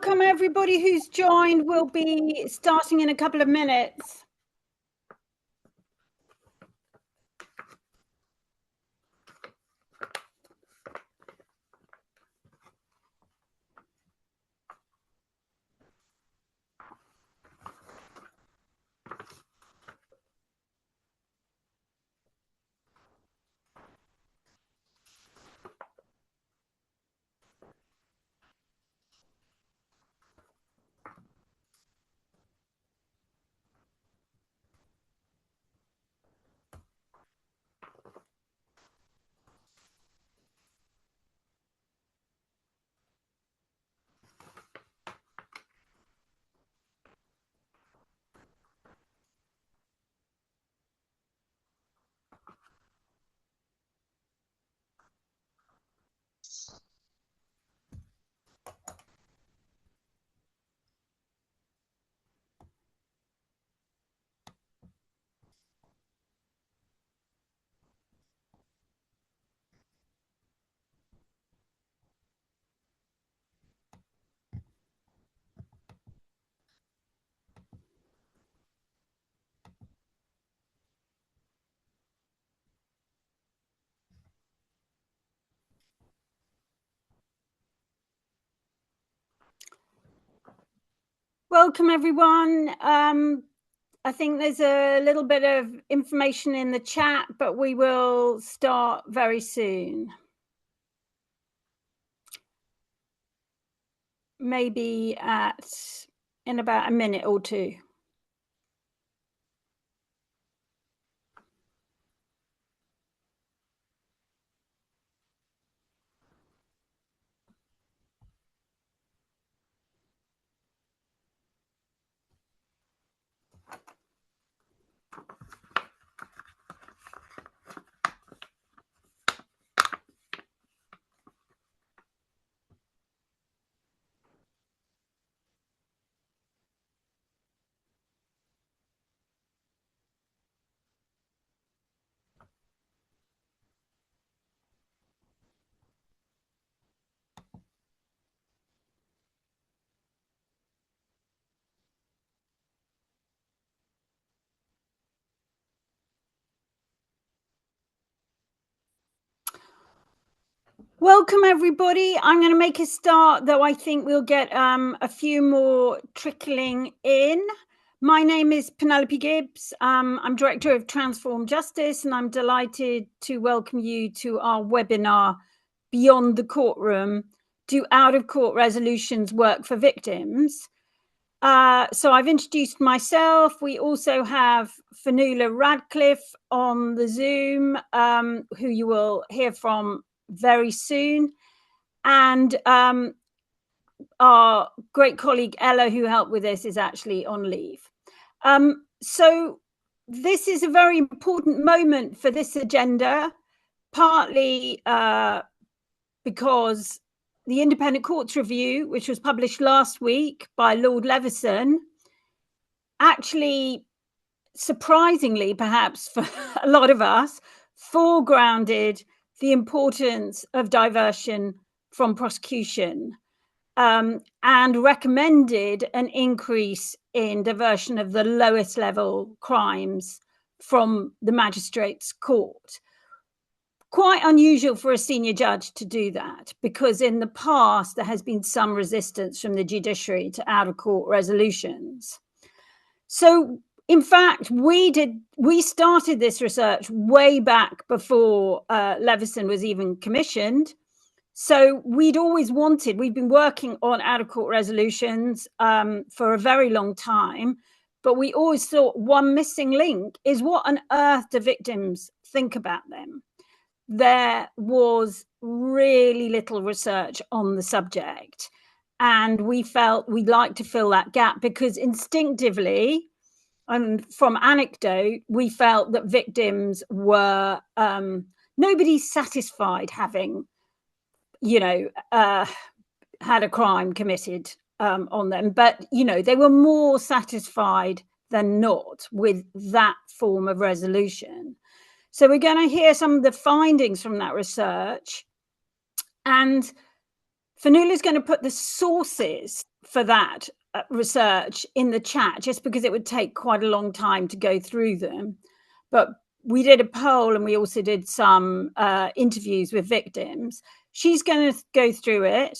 Welcome everybody who's joined. We'll be starting in a couple of minutes. Welcome everyone. I think there's a little bit of information in the chat, but we will start very soon. Maybe in about a minute or two. Welcome everybody. I'm going to make a start, though I think we'll get a few more trickling in. My name is Penelope Gibbs. I'm Director of Transform Justice, and I'm delighted to welcome you to our webinar, Beyond the Courtroom, Do Out-of-Court Resolutions Work for Victims? So I've introduced myself. We also have Fionnuala Ratcliffe on the Zoom, who you will hear from very soon, and our great colleague Ella, who helped with this, is actually on leave. So this is a very important moment for this agenda, partly because the Independent Courts Review, which was published last week by Lord Leveson, actually, surprisingly perhaps for a lot of us, foregrounded the importance of diversion from prosecution, and recommended an increase in diversion of the lowest level crimes from the magistrates' court. Quite unusual for a senior judge to do that, because in the past there has been some resistance from the judiciary to out-of-court resolutions. So in fact, we started this research way back before Leveson was even commissioned. So we'd been working on out-of-court resolutions for a very long time, but we always thought one missing link is, what on earth do victims think about them? There was really little research on the subject, and we felt we'd like to fill that gap, because instinctively, and from anecdote, we felt that victims were nobody's satisfied having, had a crime committed on them, but they were more satisfied than not with that form of resolution. So we're going to hear some of the findings from that research, and Fionnuala is going to put the sources for that research in the chat, just because it would take quite a long time to go through them. But we did a poll and we also did some interviews with victims. She's going to go through it.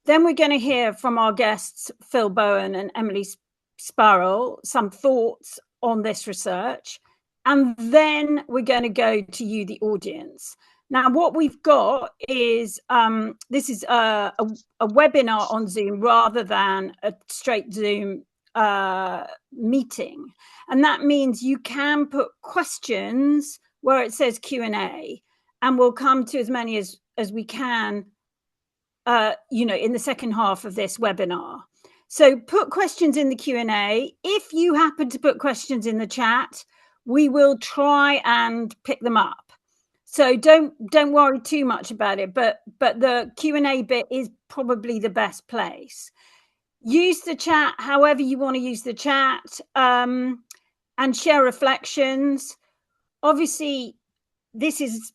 Then we're going to hear from our guests, Phil Bowen and Emily Spurrell, some thoughts on this research. And then we're going to go to you, the audience. Now, what we've got is, this is a webinar on Zoom rather than a straight Zoom meeting. And that means you can put questions where it says Q&A, and we'll come to as many as we can, in the second half of this webinar. So put questions in the Q&A. If you happen to put questions in the chat, we will try and pick them up. So don't worry too much about it, but the Q&A bit is probably the best place. Use the chat however you want to use the chat, and share reflections. Obviously, this is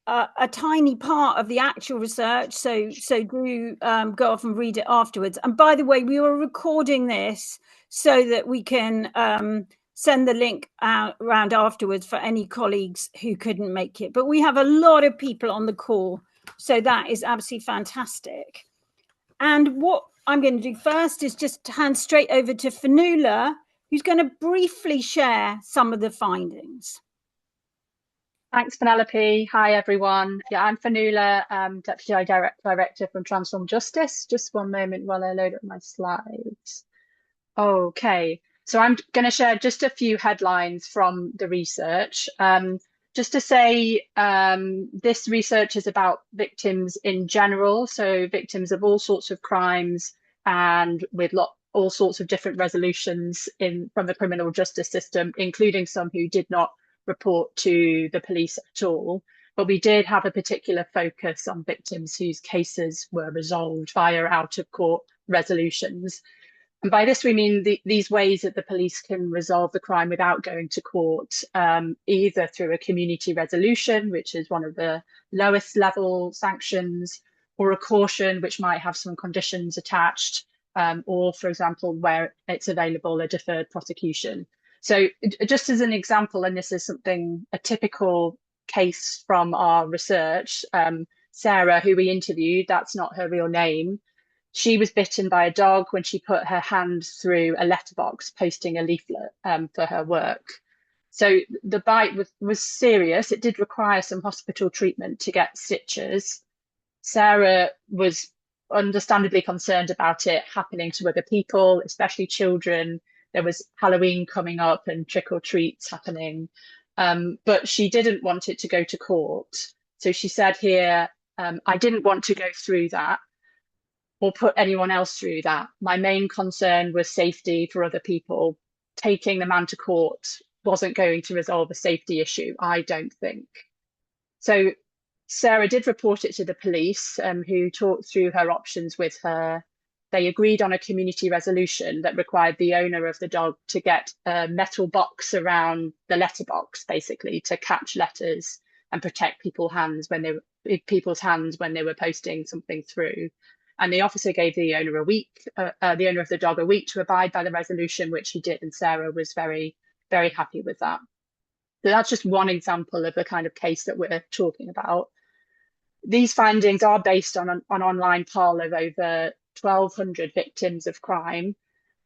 a tiny part of the actual research, so do go off and read it afterwards. And by the way, we were recording this so that we can send the link around afterwards for any colleagues who couldn't make it. But we have a lot of people on the call, so that is absolutely fantastic. And what I'm going to do first is just hand straight over to Fionnuala, who's going to briefly share some of the findings. Thanks, Penelope. Hi, everyone. Yeah, I'm Fionnuala, Deputy Director from Transform Justice. Just one moment while I load up my slides. Okay, so I'm going to share just a few headlines from the research. Just to say, this research is about victims in general, so victims of all sorts of crimes and with all sorts of different resolutions from the criminal justice system, including some who did not report to the police at all. But we did have a particular focus on victims whose cases were resolved via out-of-court resolutions. And by this, we mean these ways that the police can resolve the crime without going to court, either through a community resolution, which is one of the lowest level sanctions, or a caution, which might have some conditions attached, or, for example, where it's available, a deferred prosecution. So just as an example, and this is a typical case from our research, Sarah, who we interviewed, that's not her real name. She was bitten by a dog when she put her hand through a letterbox posting a leaflet for her work. So the bite was serious. It did require some hospital treatment to get stitches. Sarah was understandably concerned about it happening to other people, especially children. There was Halloween coming up and trick-or-treats happening, but she didn't want it to go to court. So she said here, I didn't want to go through that or put anyone else through that. My main concern was safety for other people. Taking the man to court wasn't going to resolve a safety issue, I don't think. So Sarah did report it to the police, who talked through her options with her. They agreed on a community resolution that required the owner of the dog to get a metal box around the letterbox, basically, to catch letters and protect people's hands when they were posting something through. And the officer gave the owner the owner of the dog a week to abide by the resolution, which he did, and Sarah was very, very happy with that. So that's just one example of the kind of case that we're talking about. These findings are based on an online poll of over 1,200 victims of crime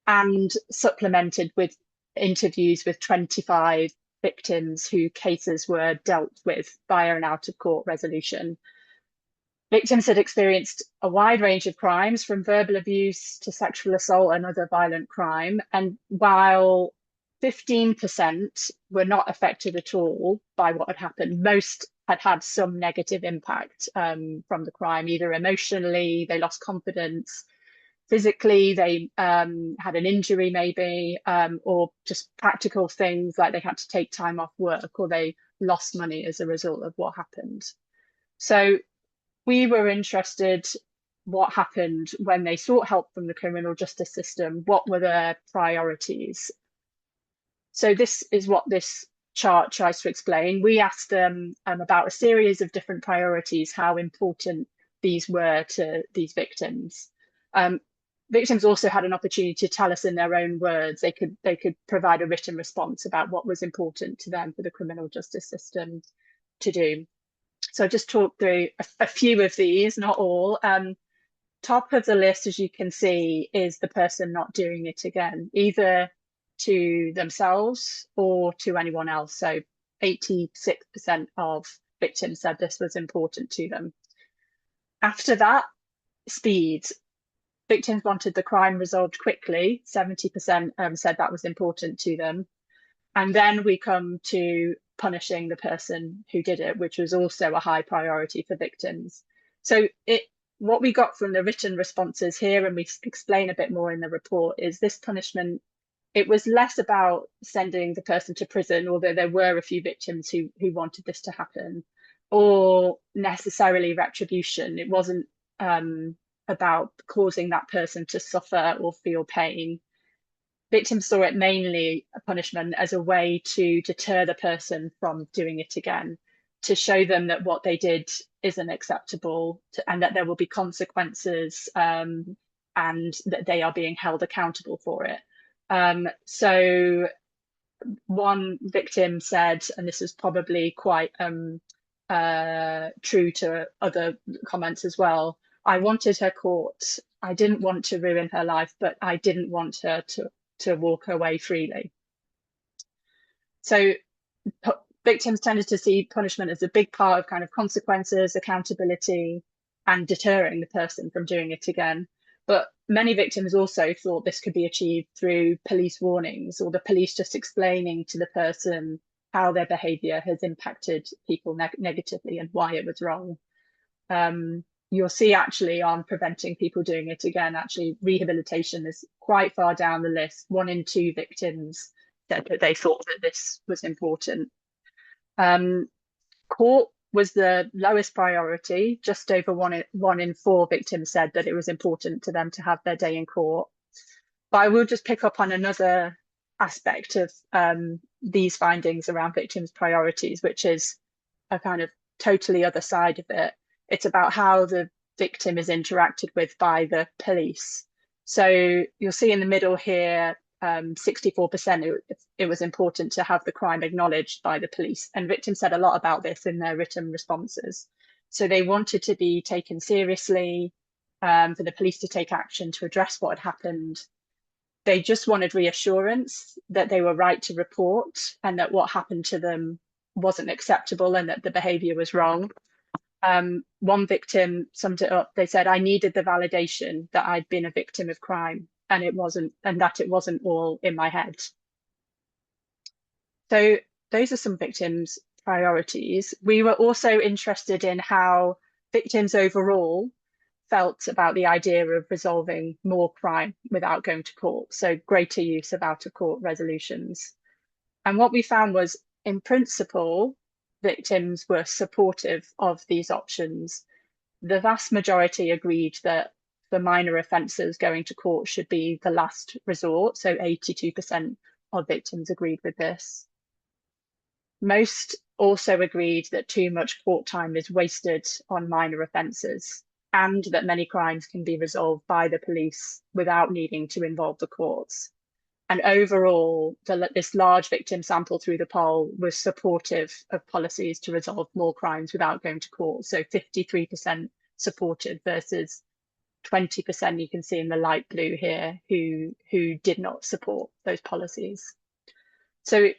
and supplemented with interviews with 25 victims whose cases were dealt with via an out-of-court resolution. Victims had experienced a wide range of crimes, from verbal abuse to sexual assault and other violent crime. And while 15% were not affected at all by what had happened, most had some negative impact from the crime, either emotionally, they lost confidence, physically, they had an injury maybe, or just practical things like they had to take time off work, or they lost money as a result of what happened. So we were interested what happened when they sought help from the criminal justice system. What were their priorities? So this is what this chart tries to explain. We asked them about a series of different priorities, how important these were to these victims. victims also had an opportunity to tell us in their own words. They could provide a written response about what was important to them for the criminal justice system to do. So I just talked through a few of these, not all. Top of the list, as you can see, is the person not doing it again, either to themselves or to anyone else. So 86% of victims said this was important to them. After that, speed. Victims wanted the crime resolved quickly. 70% said that was important to them. And then we come to punishing the person who did it, which was also a high priority for victims. So what we got from the written responses here, and we explain a bit more in the report, is this punishment, it was less about sending the person to prison, although there were a few victims who wanted this to happen, or necessarily retribution. It wasn't about causing that person to suffer or feel pain. Victims saw it mainly a punishment as a way to deter the person from doing it again, to show them that what they did isn't acceptable, and that there will be consequences, and that they are being held accountable for it. So one victim said, and this is probably quite true to other comments as well, I wanted her caught. I didn't want to ruin her life, but I didn't want her to walk away freely. So victims tended to see punishment as a big part of kind of consequences, accountability, and deterring the person from doing it again. But many victims also thought this could be achieved through police warnings, or the police just explaining to the person how their behaviour has impacted people negatively and why it was wrong. You'll see actually on preventing people doing it again, actually rehabilitation is quite far down the list. 1 in 2 victims said that they thought that this was important. Court was the lowest priority. Just over one in 4 victims said that it was important to them to have their day in court. But I will just pick up on another aspect of these findings around victims' priorities, which is a kind of totally other side of it. It's about how the victim is interacted with by the police. So you'll see in the middle here, 64% it was important to have the crime acknowledged by the police. And victims said a lot about this in their written responses. So they wanted to be taken seriously, for the police to take action to address what had happened. They just wanted reassurance that they were right to report and that what happened to them wasn't acceptable and that the behaviour was wrong. One victim summed it up. They said, I needed the validation that I'd been a victim of crime and that it wasn't all in my head. So those are some victims' priorities. We were also interested in how victims overall felt about the idea of resolving more crime without going to court, so greater use of out-of-court resolutions. And what we found was, in principle, victims were supportive of these options. The vast majority agreed that for minor offences, going to court should be the last resort. So 82% of victims agreed with this. Most also agreed that too much court time is wasted on minor offences, and that many crimes can be resolved by the police without needing to involve the courts. And overall, this large victim sample through the poll was supportive of policies to resolve more crimes without going to court. So 53% supported versus 20% you can see in the light blue here who did not support those policies. So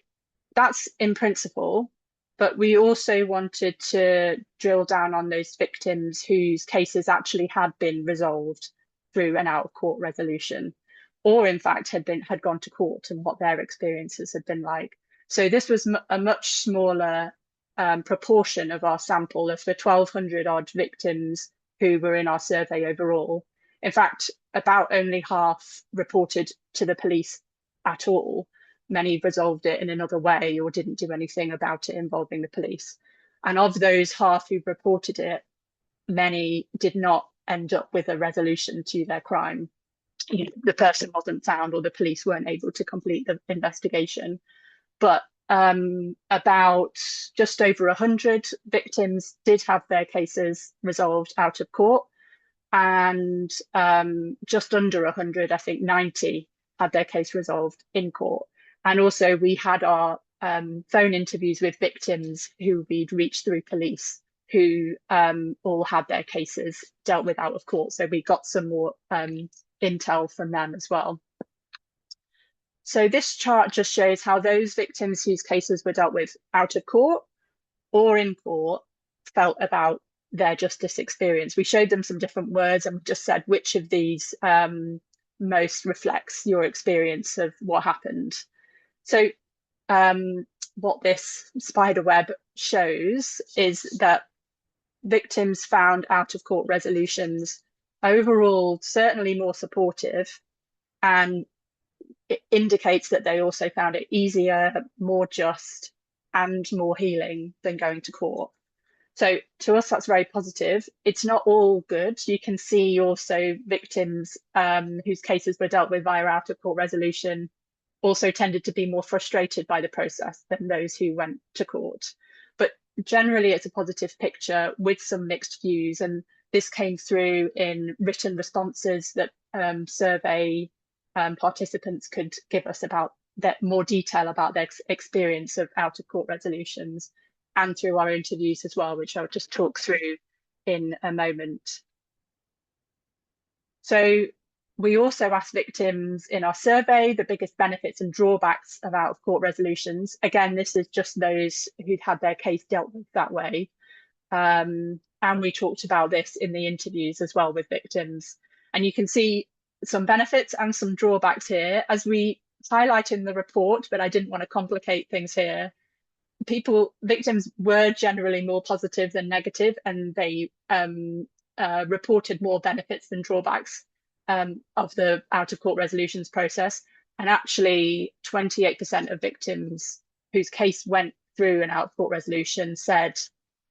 that's in principle, but we also wanted to drill down on those victims whose cases actually had been resolved through an out-of-court resolution, or in fact had gone to court, and what their experiences had been like. So this was a much smaller proportion of our sample of the 1,200 odd victims who were in our survey overall. In fact, about only half reported to the police at all. Many resolved it in another way or didn't do anything about it involving the police. And of those half who reported it, many did not end up with a resolution to their crime. The person wasn't found, or the police weren't able to complete the investigation. But about just over 100 victims did have their cases resolved out of court. and just under 100, I think 90, had their case resolved in court. And also we had our phone interviews with victims who we'd reached through police, who all had their cases dealt with out of court. So we got some more intel from them as well. So this chart just shows how those victims whose cases were dealt with out of court or in court felt about their justice experience. We showed them some different words and just said which of these most reflects your experience of what happened. So what this spider web shows is that victims found out of court resolutions overall certainly more supportive, and it indicates that they also found it easier, more just, and more healing than going to court. So to us, that's very positive. It's not all good. You can see also victims whose cases were dealt with via out of court resolution also tended to be more frustrated by the process than those who went to court. But generally, it's a positive picture with some mixed views. And this came through in written responses that survey participants could give us about that more detail about their experience of out of court resolutions, and through our interviews as well, which I'll just talk through in a moment. So we also asked victims in our survey the biggest benefits and drawbacks of out of court resolutions. Again, this is just those who'd had their case dealt with that way. And we talked about this in the interviews as well with victims. And you can see some benefits and some drawbacks here, as we highlight in the report, but I didn't want to complicate things here. Victims were generally more positive than negative, and they reported more benefits than drawbacks of the out of court resolutions process. And actually 28% of victims whose case went through an out of court resolution said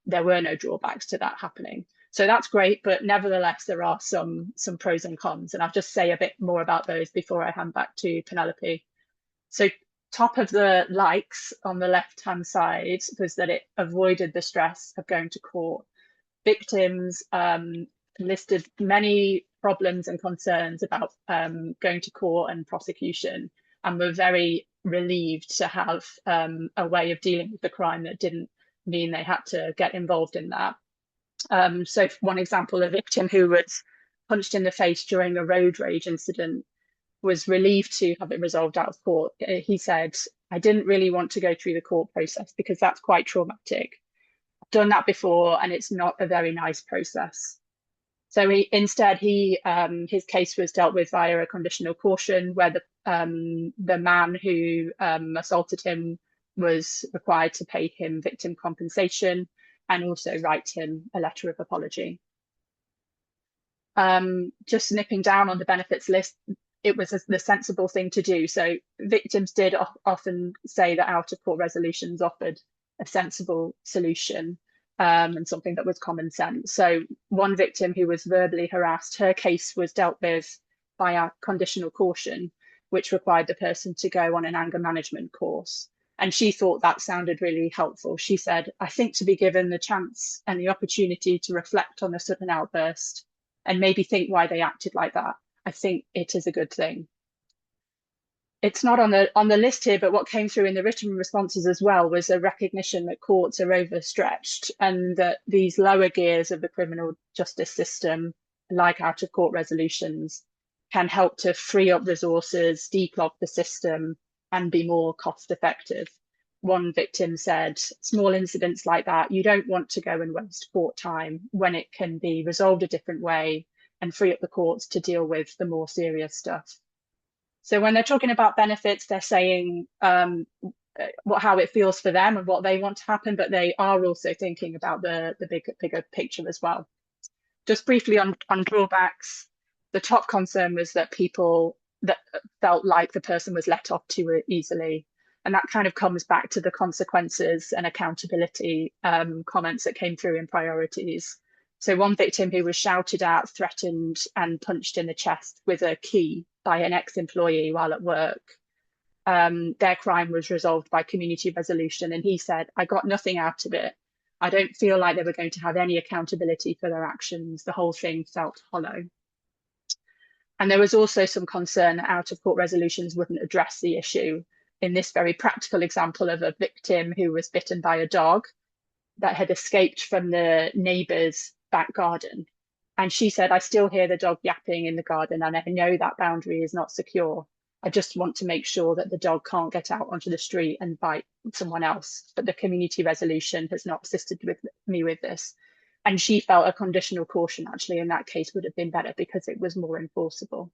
there were no drawbacks to that happening. So that's great, but nevertheless, there are some pros and cons. And I'll just say a bit more about those before I hand back to Penelope. So top of the likes on the left-hand side was that it avoided the stress of going to court. Victims listed many problems and concerns about going to court and prosecution, and were very relieved to have a way of dealing with the crime that didn't mean they had to get involved in that. So one example, a victim who was punched in the face during a road rage incident was relieved to have it resolved out of court. He said, "I didn't really want to go through the court process because that's quite traumatic. I've done that before and it's not a very nice process." So instead, his case was dealt with via a conditional caution, where the man who assaulted him was required to pay him victim compensation and also write him a letter of apology. Just nipping down on the benefits list, it was the sensible thing to do. So victims did often say that out of court resolutions offered a sensible solution and something that was common sense. So one victim who was verbally harassed, her case was dealt with by a conditional caution, which required the person to go on an anger management course. And she thought that sounded really helpful. She said, "I think to be given the chance and the opportunity to reflect on a sudden outburst and maybe think why they acted like that, I think it is a good thing." It's not on the list here, but what came through in the written responses as well was a recognition that courts are overstretched, and that these lower gears of the criminal justice system, like out of court resolutions, can help to free up resources, declog the system, and be more cost effective. One victim said, "Small incidents like that, you don't want to go and waste court time when it can be resolved a different way and free up the courts to deal with the more serious stuff." So when they're talking about benefits, they're saying how it feels for them and what they want to happen, but they are also thinking about the bigger picture as well. Just briefly on drawbacks, the top concern was that people that felt like the person was let off too easily. And that kind of comes back to the consequences and accountability comments that came through in priorities. So one victim who was shouted at, threatened, and punched in the chest with a key by an ex-employee while at work, their crime was resolved by community resolution. And he said, "I got nothing out of it. I don't feel like they were going to have any accountability for their actions. The whole thing felt hollow. And there was also some concern that out of court resolutions wouldn't address the issue. In this very practical example of a victim who was bitten by a dog that had escaped from the neighbour's back garden. And she said, I still hear the dog yapping in the garden and I know that boundary is not secure. I just want to make sure that the dog can't get out onto the street and bite someone else. But the community resolution has not assisted me with this. And she felt a conditional caution actually in that case would have been better because it was more enforceable.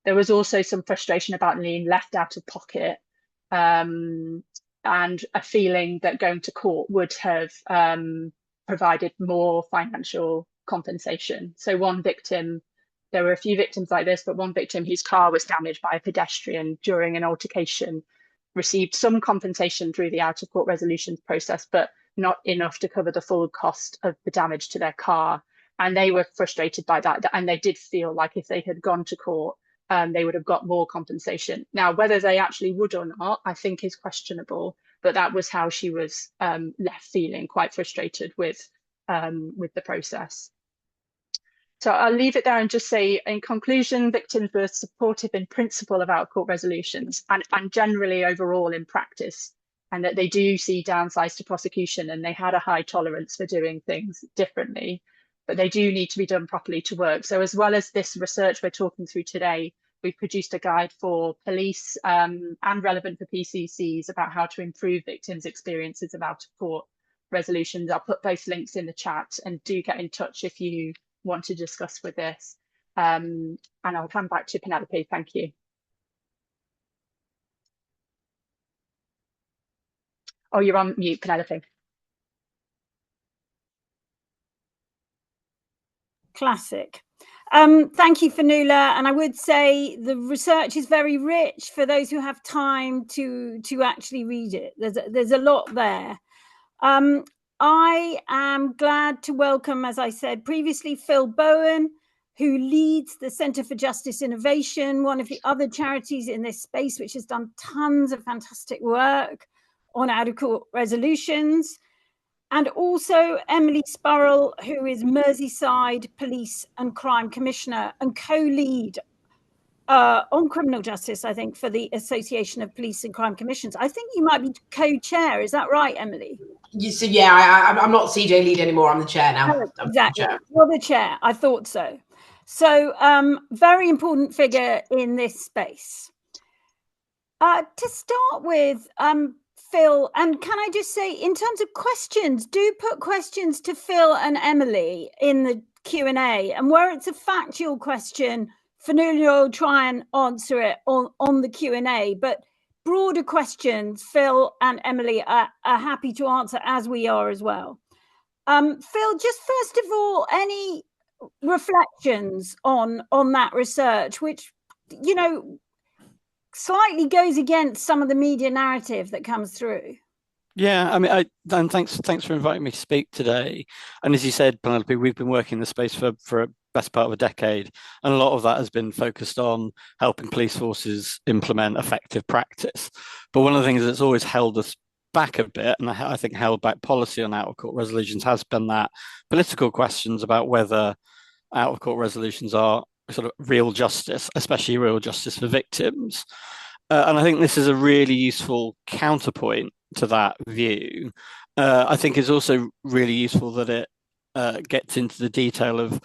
There was also some frustration about being left out of pocket, and a feeling that going to court would have provided more financial compensation. So one victim, there were a few victims like this, but one victim whose car was damaged by a pedestrian during an altercation received some compensation through the out of court resolution process, but not enough to cover the full cost of the damage to their car. And they were frustrated by that. And they did feel like if they had gone to court, they would have got more compensation. Now, whether they actually would or not, I think is questionable. But that was how she was left feeling quite frustrated with the process. So I'll leave it there and just say, in conclusion, victims were supportive in principle of out-of-court resolutions and generally overall in practice, and that they do see downsides to prosecution and they had a high tolerance for doing things differently, but they do need to be done properly to work. So as well as this research we're talking through today, we've produced a guide for police and relevant for PCCs about how to improve victims' experiences of out-of-court resolutions. I'll put both links in the chat and do get in touch if you want to discuss with this. And I'll hand back to Penelope. Thank you. Oh, you're on mute, Penelope. Classic. Thank you, Fionnuala. And I would say the research is very rich for those who have time to actually read it. There's a lot there. I am glad to welcome, as I said previously, Phil Bowen, who leads the Centre for Justice Innovation, one of the other charities in this space, which has done tons of fantastic work on out-of-court resolutions. And also Emily Spurrell, who is Merseyside Police and Crime Commissioner and co-lead on criminal justice, I think, for the Association of Police and Crime Commissions. I think you might be co-chair. Is that right, Emily? So yeah, I'm not CJ lead anymore. I'm the chair now. Oh, exactly. You're the chair. I thought so. So very important figure in this space. To start with, Phil, and can I just say, in terms of questions, do put questions to Phil and Emily in the Q&A. And where it's a factual question, Fionnuala will try and answer it on the Q&A. But broader questions, Phil and Emily are happy to answer, as we are as well. Phil, just first of all, any reflections on that research, which, you know, slightly goes against some of the media narrative that comes through? Yeah, I mean, Dan, thanks for inviting me to speak today. And as you said, Penelope, we've been working in the space for a best part of a decade, and a lot of that has been focused on helping police forces implement effective practice. But one of the things that's always held us back a bit, and I think held back policy on out-of-court resolutions, has been that political questions about whether out-of-court resolutions are sort of real justice, especially real justice for victims. And I think this is a really useful counterpoint to that view. I think it's also really useful that it gets into the detail of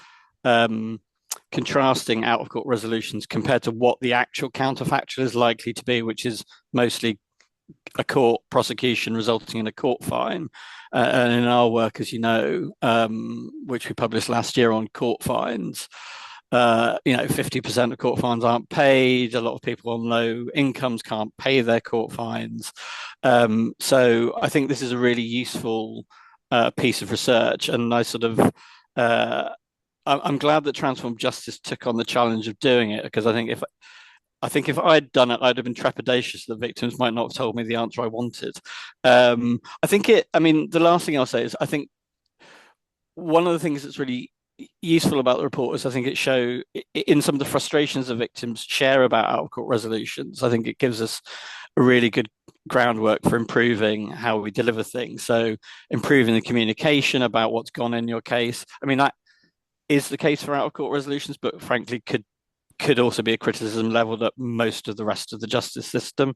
contrasting out-of-court resolutions compared to what the actual counterfactual is likely to be, which is mostly a court prosecution resulting in a court fine. And in our work, as you know, which we published last year on court fines, 50% of court fines aren't paid. A lot of people on low incomes can't pay their court fines. So I think this is a really useful piece of research. And I'm glad that Transform Justice took on the challenge of doing it, because I think if I'd done it, I'd have been trepidatious that victims might not have told me the answer I wanted. The last thing I'll say is I think one of the things that's really useful about the report is I think it shows in some of the frustrations that victims share about out-of-court resolutions. I think it gives us a really good groundwork for improving how we deliver things. So improving the communication about what's gone in your case. I mean, that is the case for out of court resolutions, but frankly could also be a criticism leveled at most of the rest of the justice system.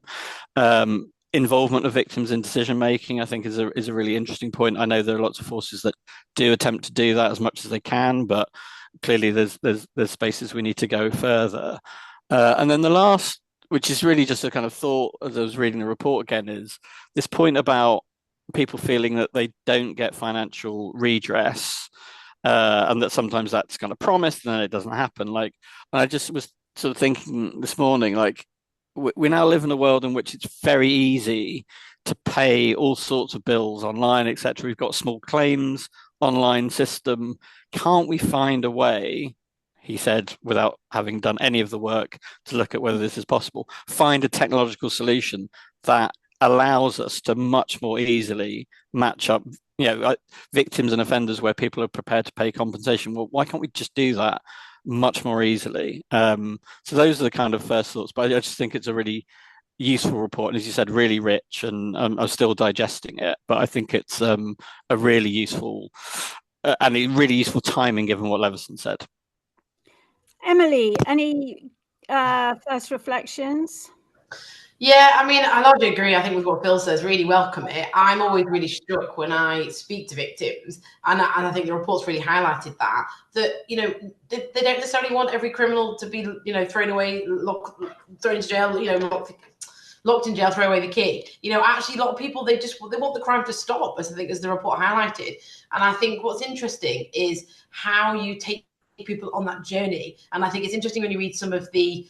Involvement of victims in decision making, I think, is a really interesting point. I know there are lots of forces that do attempt to do that as much as they can, but clearly there's spaces we need to go further. And then the last, which is really just a kind of thought as I was reading the report again, is this point about people feeling that they don't get financial redress, and that sometimes that's kind of promised and then it doesn't happen. Like, and I just was sort of thinking this morning, like, we now live in a world in which it's very easy to pay all sorts of bills online, etc. We've got small claims online system. Can't we find a way, he said, without having done any of the work to look at whether this is possible, find a technological solution that allows us to much more easily match up, victims and offenders where people are prepared to pay compensation? Well, why can't we just do that much more easily? So those are the kind of first thoughts, but I just think it's a really useful report, and as you said, really rich, and I'm still digesting it, but I think it's a really useful and a really useful timing given what Leveson said. Emily, any first reflections? Yeah, I mean, I largely agree. I think with what Phil says, really welcome it. I'm always really struck when I speak to victims, and I think the report's really highlighted that they don't necessarily want every criminal to be, thrown away, thrown into jail, locked in jail, throw away the key. Actually, a lot of people, they want the crime to stop, as the report highlighted. And I think what's interesting is how you take people on that journey. And I think it's interesting when you read some of the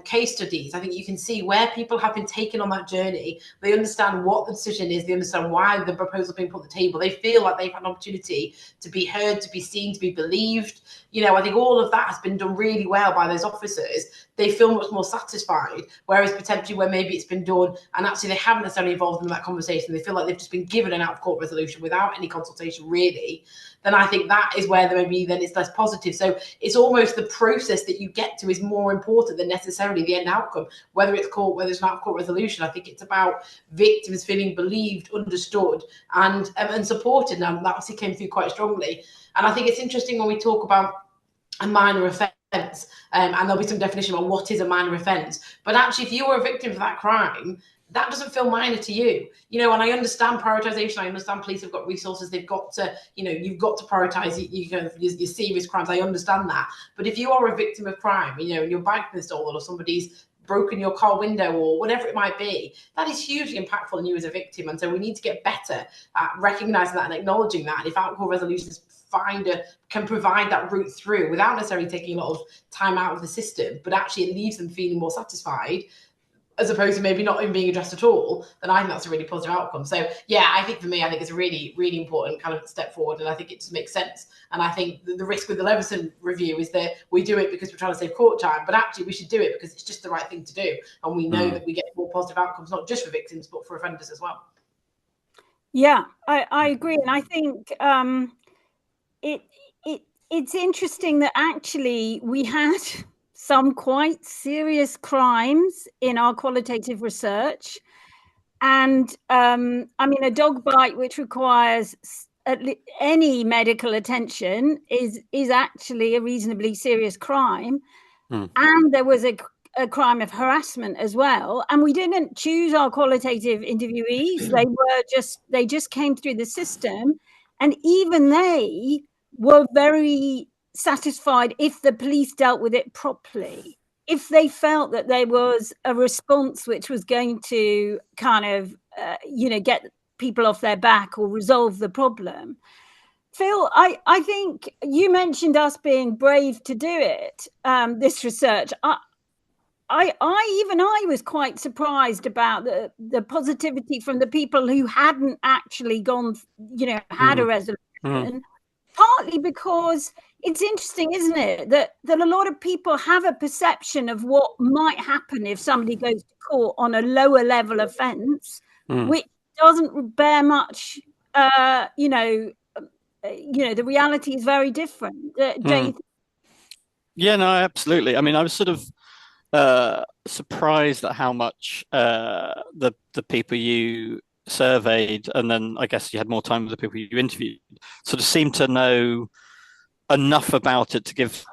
case studies. I think you can see where people have been taken on that journey. They understand what the decision is. They understand why the proposal being put on the table. They feel like they've had an opportunity to be heard, to be seen, to be believed. I think all of that has been done really well by those officers. They feel much more satisfied, whereas potentially where maybe it's been done and actually they haven't necessarily involved in that conversation, they feel like they've just been given an out-of-court resolution without any consultation really, then I think that is where maybe then it's less positive. So it's almost the process that you get to is more important than necessarily the end outcome, whether it's court, whether it's an out-of-court resolution. I think it's about victims feeling believed, understood, and supported. And that obviously came through quite strongly. And I think it's interesting when we talk about a minor offence, and there'll be some definition about what is a minor offence. But actually, if you were a victim of that crime, that doesn't feel minor to you, and I understand prioritization. I understand police have got resources. They've got to, you've got to prioritize your serious crimes. I understand that. But if you are a victim of crime, and your bag's been stolen or somebody's broken your car window or whatever it might be, that is hugely impactful on you as a victim. And so we need to get better at recognizing that and acknowledging that. And if out-of-court resolutions can provide that route through without necessarily taking a lot of time out of the system, but actually it leaves them feeling more satisfied, as opposed to maybe not even being addressed at all, then I think that's a really positive outcome. So yeah, I think for me, I think it's a really, really important kind of step forward, and I think it just makes sense. And I think the risk with the Leveson review is that we do it because we're trying to save court time, but actually we should do it because it's just the right thing to do. And we know that we get more positive outcomes, not just for victims, but for offenders as well. Yeah, I agree. And I think it's interesting that actually we had some quite serious crimes in our qualitative research. And a dog bite which requires any medical attention is actually a reasonably serious crime. And there was a crime of harassment as well. And we didn't choose our qualitative interviewees. They just came through the system. And even they were very satisfied if the police dealt with it properly. If they felt that there was a response which was going to kind of, get people off their back or resolve the problem. Phil, I think you mentioned us being brave to do it, this research. I was quite surprised about the positivity from the people who hadn't actually gone, had a resolution. Partly because it's interesting, isn't it, that a lot of people have a perception of what might happen if somebody goes to court on a lower level offence, which doesn't bear much, the reality is very different. Yeah, no, absolutely. I mean, I was sort of surprised at how much the people you surveyed, and then I guess you had more time with the people you interviewed, sort of seemed to know enough about it to give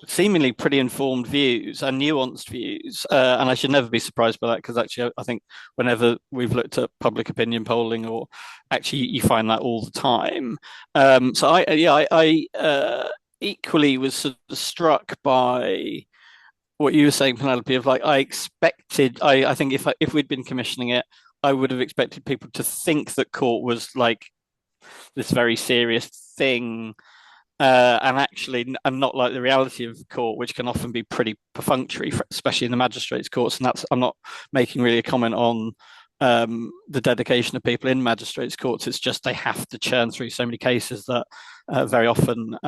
seemingly pretty informed views and nuanced views. And I should never be surprised by that, because actually I think whenever we've looked at public opinion polling, or actually you find that all the time. So I equally was sort of struck by what you were saying, Penelope, of like, I think if we'd been commissioning it, I would have expected people to think that court was like this very serious thing, and actually, and not like the reality of court, which can often be pretty perfunctory, especially in the magistrates' courts. And I'm not making really a comment on the dedication of people in magistrates' courts. It's just they have to churn through so many cases that very often,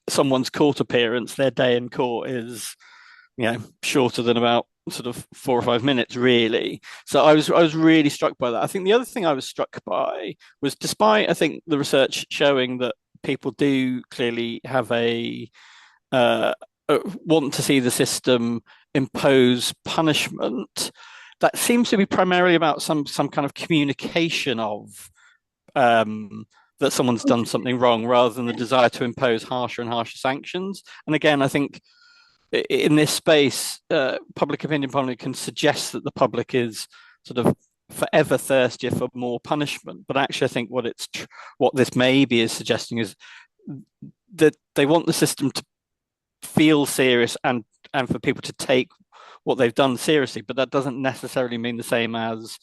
someone's court appearance, their day in court is, shorter than about sort of 4 or 5 minutes, really. So I was really struck by that. I think the other thing I was struck by was, despite I think the research showing that people do clearly have want to see the system impose punishment, that seems to be primarily about some kind of communication of that someone's done something wrong, rather than the desire to impose harsher and harsher sanctions. And again, I think in this space, public opinion polling can suggest that the public is sort of forever thirstier for more punishment. But actually, I think what this maybe is suggesting is that they want the system to feel serious and for people to take what they've done seriously. But that doesn't necessarily mean the same as,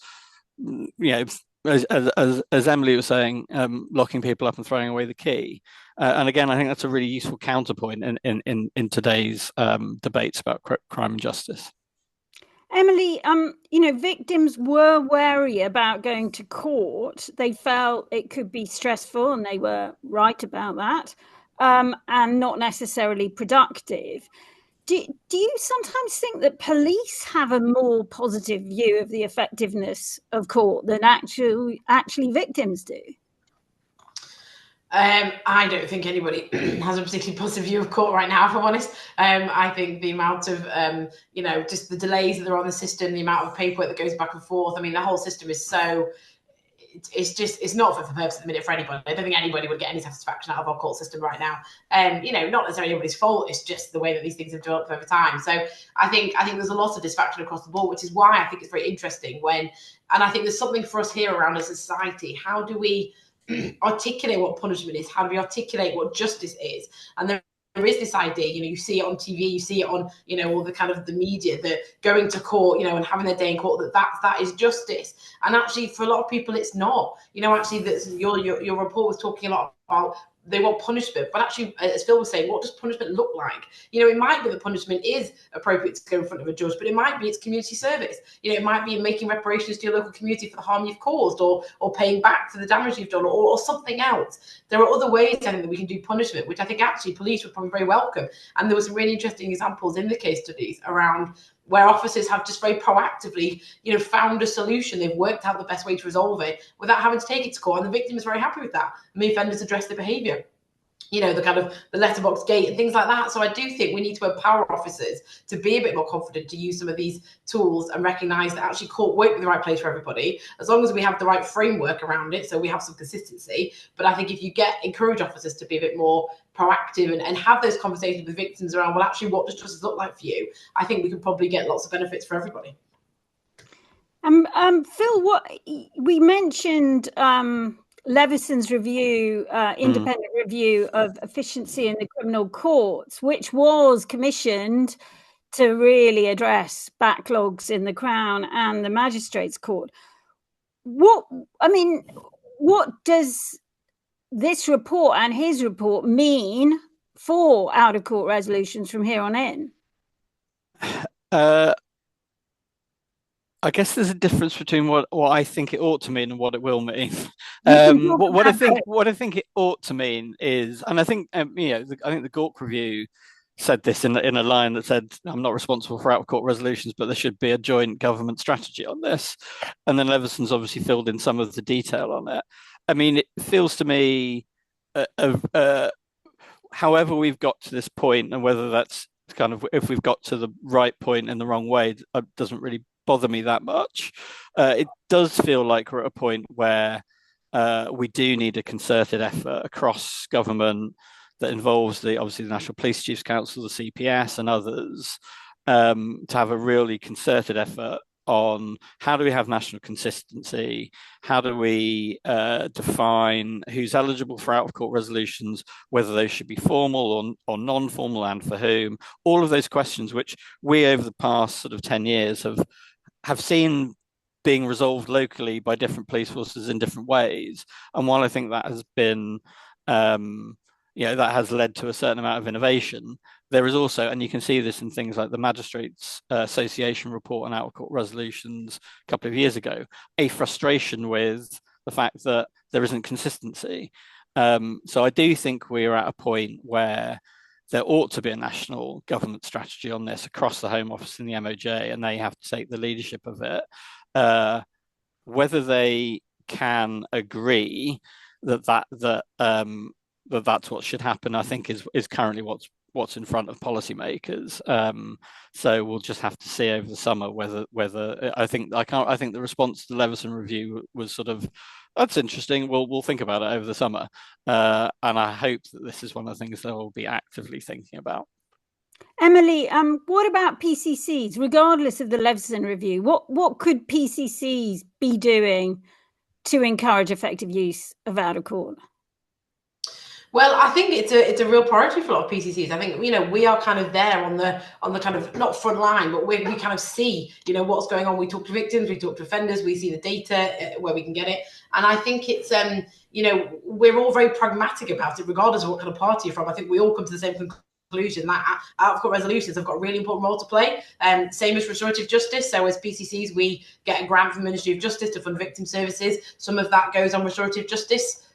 as Emily was saying, locking people up and throwing away the key. And again, I think that's a really useful counterpoint in today's debates about crime and justice. Emily, victims were wary about going to court. They felt it could be stressful, and they were right about that, and not necessarily productive. Do you sometimes think that police have a more positive view of the effectiveness of court than actually victims do? I don't think anybody has a particularly positive view of court right now, if I'm honest. I think the amount of, just the delays that are on the system, the amount of paperwork that goes back and forth. I mean, the whole system is so, it's not fit for purpose at the minute for anybody. I don't think anybody would get any satisfaction out of our court system right now. Not necessarily anybody's fault. It's just the way that these things have developed over time. So I think there's a lot of dysfunction across the board, which is why I think it's very interesting and I think there's something for us here around as a society. How do we articulate what punishment is? How do we articulate what justice is? And there is this idea, you see it on TV, you see it on, all the kind of the media, that going to court, and having their day in court, that is justice. And actually, for a lot of people, it's not. Actually, your report was talking a lot about they want punishment, but actually, as Phil was saying, what does punishment look like? It might be that punishment is appropriate to go in front of a judge, but it might be it's community service. It might be making reparations to your local community for the harm you've caused, or paying back for the damage you've done, or something else. There are other ways, I think, that we can do punishment, which I think actually police would probably very welcome. And there were some really interesting examples in the case studies around where officers have just very proactively, found a solution. They've worked out the best way to resolve it without having to take it to court. And the victim is very happy with that. And the offenders address the behaviour, the kind of the letterbox gate and things like that. So I do think we need to empower officers to be a bit more confident to use some of these tools and recognise that actually court won't be the right place for everybody, as long as we have the right framework around it, so we have some consistency. But I think if you encourage officers to be a bit more proactive and have those conversations with victims around, well, actually, what does justice look like for you? I think we can probably get lots of benefits for everybody. Phil, what we mentioned, Levison's review, independent review of efficiency in the criminal courts, which was commissioned to really address backlogs in the Crown and the Magistrates' Court. What does this report and his report mean for out-of-court resolutions from here on in? I guess there's a difference between what I think it ought to mean and what it will mean. What I think it ought to mean is, and I think I think the Gork review said this in a line that said, "I'm not responsible for out-of-court resolutions, but there should be a joint government strategy on this." And then Levison's obviously filled in some of the detail on it. I mean, it feels to me, however we've got to this point, and whether that's kind of, if we've got to the right point in the wrong way, it doesn't really bother me that much. It does feel like we're at a point where we do need a concerted effort across government that involves obviously the National Police Chiefs Council, the CPS, and others, to have a really concerted effort on how do we have national consistency, how do we define who's eligible for out-of-court resolutions, whether those should be formal or non-formal, and for whom. All of those questions, which we over the past sort of 10 years have seen being resolved locally by different police forces in different ways. And while I think that has been, that has led to a certain amount of innovation, there is also, and you can see this in things like the Magistrates Association report on out-of-court resolutions a couple of years ago, a frustration with the fact that there isn't consistency. So I do think we're at a point where there ought to be a national government strategy on this across the Home Office and the MOJ, and they have to take the leadership of it. Whether they can agree that that's what should happen, I think is currently what's in front of policymakers. So we'll just have to see over the summer whether I think the response to the Leveson review was sort of, that's interesting. We'll think about it over the summer, and I hope that this is one of the things that we'll be actively thinking about. Emily, what about PCCs, regardless of the Leveson review? What could PCCs be doing to encourage effective use of out of court? Well, I think it's a real priority for a lot of PCCs. I think, we are kind of there on the kind of, not front line, but we kind of see, what's going on. We talk to victims, we talk to offenders, we see the data where we can get it. And I think it's, we're all very pragmatic about it, regardless of what kind of party you're from. I think we all come to the same conclusion that out-of-court resolutions have got a really important role to play. Same as restorative justice. So as PCCs, we get a grant from the Ministry of Justice to fund victim services. Some of that goes on restorative justice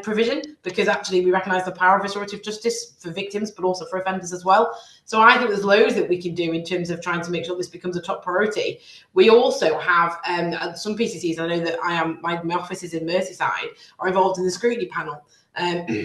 provision, because actually we recognise the power of restorative justice for victims, but also for offenders as well. So I think there's loads that we can do in terms of trying to make sure this becomes a top priority. We also have some PCCs, I know that my office is in Merseyside, are involved in the scrutiny panel.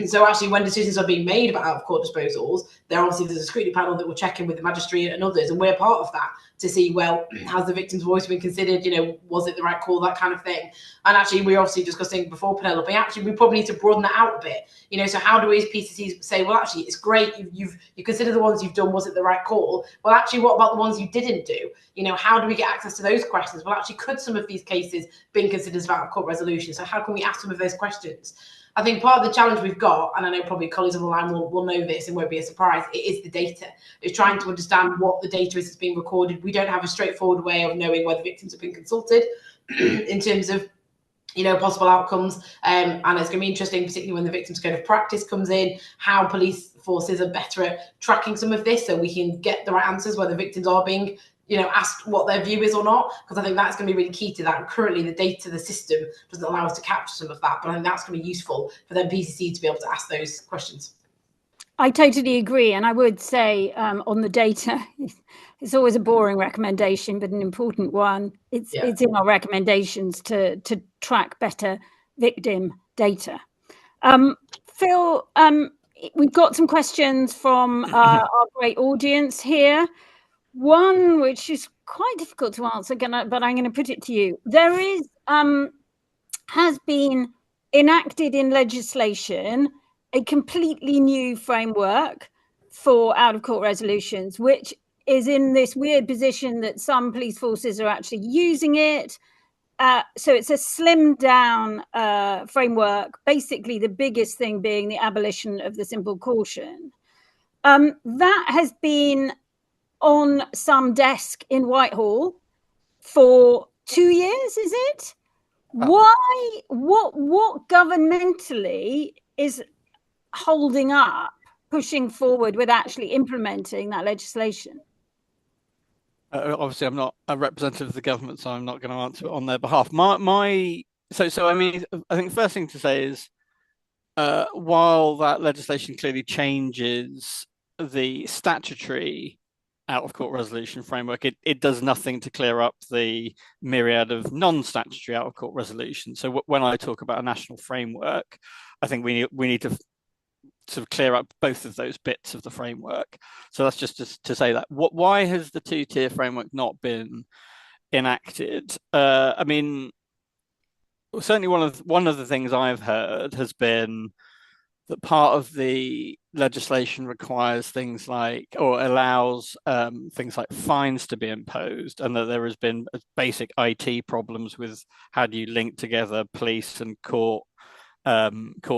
So actually, when decisions are being made about out-of-court disposals, there's a scrutiny panel that will check in with the magistrate and others, and we're part of that to see, well, has the victim's voice been considered? Was it the right call? That kind of thing. And actually, we're obviously discussing before, Penelope, actually, we probably need to broaden that out a bit. So how do we as PCCs say, well, actually, it's great, you consider the ones you've done, was it the right call? Well, actually, what about the ones you didn't do? How do we get access to those questions? Well, actually, could some of these cases be considered as out-of-court resolution? So how can we ask some of those questions? I think part of the challenge we've got, and I know probably colleagues on the line will know this and won't be a surprise, it is the data. It's trying to understand what the data is that's being recorded. We don't have a straightforward way of knowing whether victims have been consulted in terms of possible outcomes. And it's going to be interesting, particularly when the Victims Code of Practice comes in, how police forces are better at tracking some of this so we can get the right answers, whether victims are being asked what their view is or not, because I think that's going to be really key to that. And currently the data, the system doesn't allow us to capture some of that, but I think that's going to be useful for them PCC to be able to ask those questions. I totally agree. And I would say on the data, it's always a boring recommendation, but an important one. It's in our recommendations to track better victim data. Phil, we've got some questions from our great audience here. One which is quite difficult to answer, but I'm going to put it to you. There is has been enacted in legislation a completely new framework for out-of-court resolutions, which is in this weird position that some police forces are actually using it. So it's a slimmed down framework, basically the biggest thing being the abolition of the simple caution. That has been on some desk in Whitehall for 2 years, is it? Why? What governmentally is holding up pushing forward with actually implementing that legislation? Obviously, I'm not a representative of the government, so I'm not going to answer it on their behalf. So I mean, I think the first thing to say is, while that legislation clearly changes the statutory out-of-court resolution framework, it does nothing to clear up the myriad of non-statutory out-of-court resolutions. So when I talk about a national framework, I think we need to sort of clear up both of those bits of the framework. So that's just to say that. Why has the two-tier framework not been enacted? I mean, certainly one of the things I've heard has been that part of the legislation requires things like, or allows things like fines to be imposed, and that there has been basic IT problems with how do you link together police and court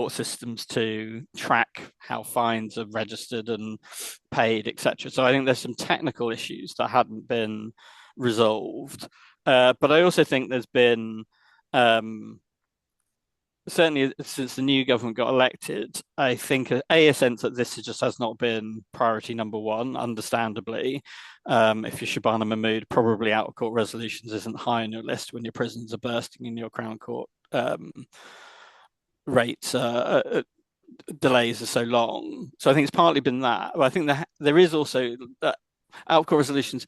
systems to track how fines are registered and paid, etc. So I think there's some technical issues that hadn't been resolved. But I also think there's been certainly since the new government got elected, I think a sense that this just has not been priority number one, understandably. If you're Shabana Mahmood, probably out of court resolutions isn't high on your list when your prisons are bursting and your Crown Court rates delays are so long. So I think it's partly been that. But I think there is also that out of court resolutions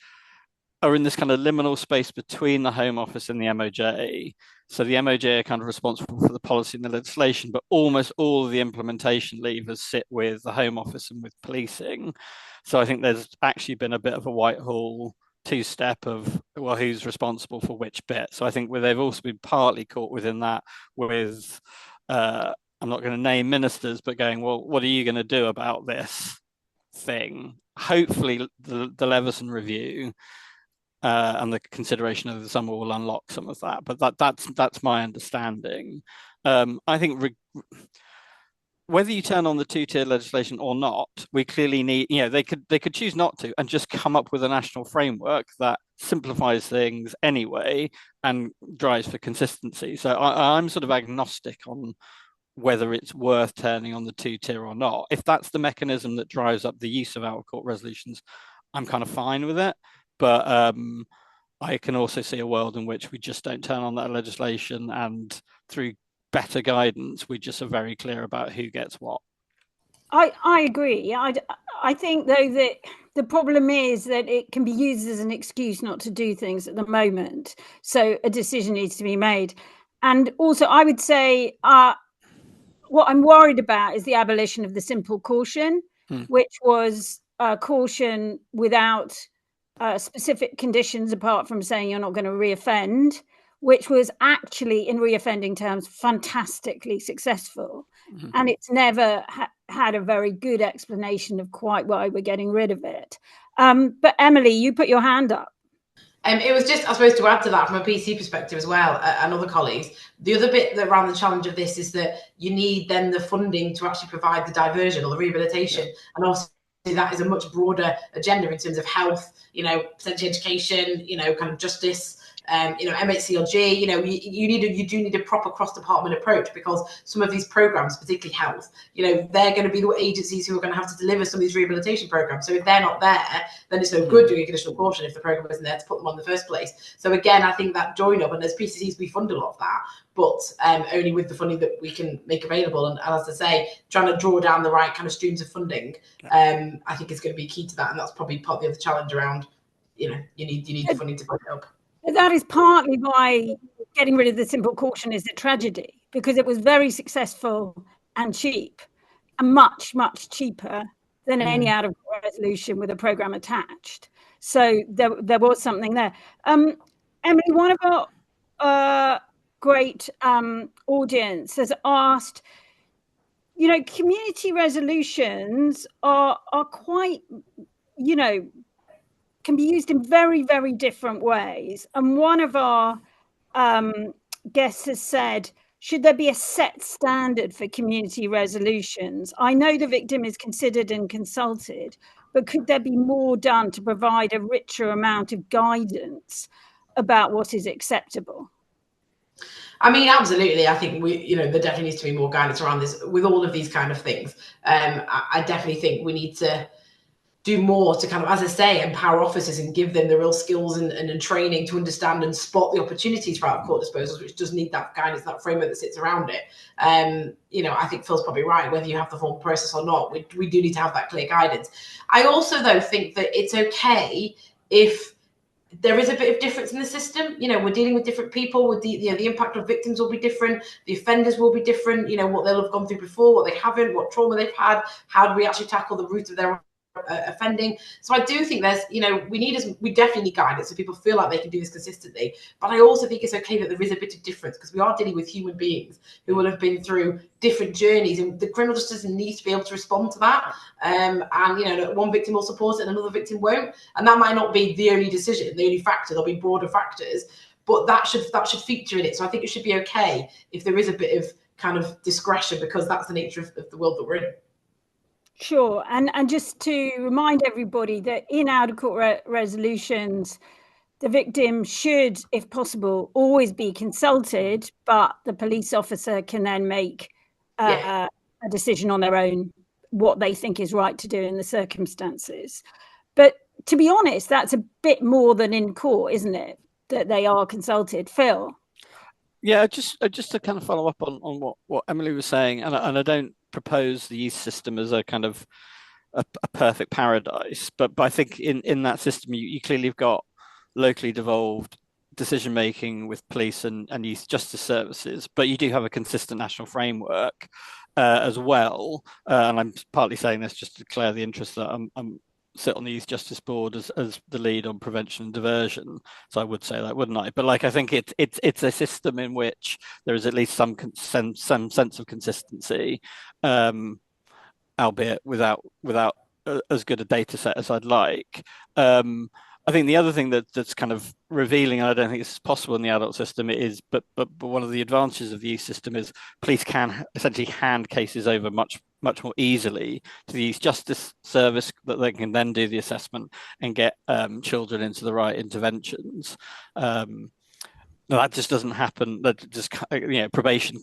are in this kind of liminal space between the Home Office and the MOJ. So the MOJ are kind of responsible for the policy and the legislation, but almost all of the implementation levers sit with the Home Office and with policing. So I think there's actually been a bit of a Whitehall two-step of, well, who's responsible for which bit. So I think they've also been partly caught within that with, I'm not going to name ministers, but going, well, what are you going to do about this thing? Hopefully the Leveson review and the consideration of the summer will unlock some of that, but that's my understanding. I think whether you turn on the two-tier legislation or not, we clearly need, they could choose not to and just come up with a national framework that simplifies things anyway and drives for consistency. So I'm sort of agnostic on whether it's worth turning on the two-tier or not. If that's the mechanism that drives up the use of out-of-court resolutions, I'm kind of fine with it. But I can also see a world in which we just don't turn on that legislation, and through better guidance, we just are very clear about who gets what. I agree. I think, though, that the problem is that it can be used as an excuse not to do things at the moment. So a decision needs to be made. And also, I would say what I'm worried about is the abolition of the simple caution, which was caution without specific conditions apart from saying you're not going to reoffend, which was actually in reoffending terms fantastically successful. And it's never had a very good explanation of quite why we're getting rid of it. But Emily, you put your hand up. It was just, I suppose, to add to that from a PC perspective as well, and other colleagues, the other bit around the challenge of this is that you need then the funding to actually provide the diversion or the rehabilitation. And also that is a much broader agenda in terms of health, potentially education, kind of justice, MHCLG, you do need a proper cross-department approach, because some of these programs, particularly health, they're going to be the agencies who are going to have to deliver some of these rehabilitation programs. So if they're not there, then it's no good doing a conditional caution if the program isn't there to put them on in the first place. So again, I think that join up, and as PCCs, we fund a lot of that, but only with the funding that we can make available. And as I say, trying to draw down the right kind of streams of funding, I think is going to be key to that. And that's probably part of the other challenge around, you need the funding to back it up. That is partly why getting rid of the simple caution is a tragedy, because it was very successful and cheap, and much, much cheaper than any out-of-court resolution with a program attached. So there was something there. Emily, one of our great audience has asked, community resolutions are quite, can be used in very, very different ways. And one of our guests has said, should there be a set standard for community resolutions? I know the victim is considered and consulted, but could there be more done to provide a richer amount of guidance about what is acceptable? I mean, absolutely. I think there definitely needs to be more guidance around this with all of these kind of things. I definitely think we need to do more to kind of, as I say, empower officers and give them the real skills and training to understand and spot the opportunities for out-of-court disposals, which does need that guidance, that framework that sits around it. I think Phil's probably right, whether you have the formal process or not, we do need to have that clear guidance. I also, though, think that it's okay if there is a bit of difference in the system. You know, we're dealing with different people. With the impact of victims will be different. The offenders will be different. You know, what they'll have gone through before, what they haven't, what trauma they've had. How do we actually tackle the root of their offending? So I do think there's, you know, we definitely need guidance so people feel like they can do this consistently. But I also think it's okay that there is a bit of difference, because we are dealing with human beings who will have been through different journeys, and the criminal justice system needs to be able to respond to that. And you know, one victim will support it and another victim won't, and that might not be the only decision, the only factor. There'll be broader factors, but that should feature in it. So I think it should be okay if there is a bit of kind of discretion, because that's the nature of the world that we're in. Sure. And just to remind everybody that in out-of-court resolutions, the victim should, if possible, always be consulted, but the police officer can then make a decision on their own, what they think is right to do in the circumstances. But to be honest, that's a bit more than in court, isn't it? That they are consulted. Phil? Yeah, just to kind of follow up on what Emily was saying, and I don't propose the youth system as a kind of a perfect paradise, but I think in that system you clearly have got locally devolved decision making with police and youth justice services, but you do have a consistent national framework as well. And I'm partly saying this just to declare the interest that I'm sit on the Youth Justice Board as the lead on prevention and diversion. So I would say that, wouldn't I? But like, I think it's a system in which there is at least some sense of consistency, albeit without as good a data set as I'd like. I think the other thing that's kind of revealing, and I don't think this is possible in the adult system, is but one of the advantages of the youth system is police can essentially hand cases over much more easily to the Youth Justice Service, that they can then do the assessment and get children into the right interventions. That just doesn't happen. That just, you know, probation,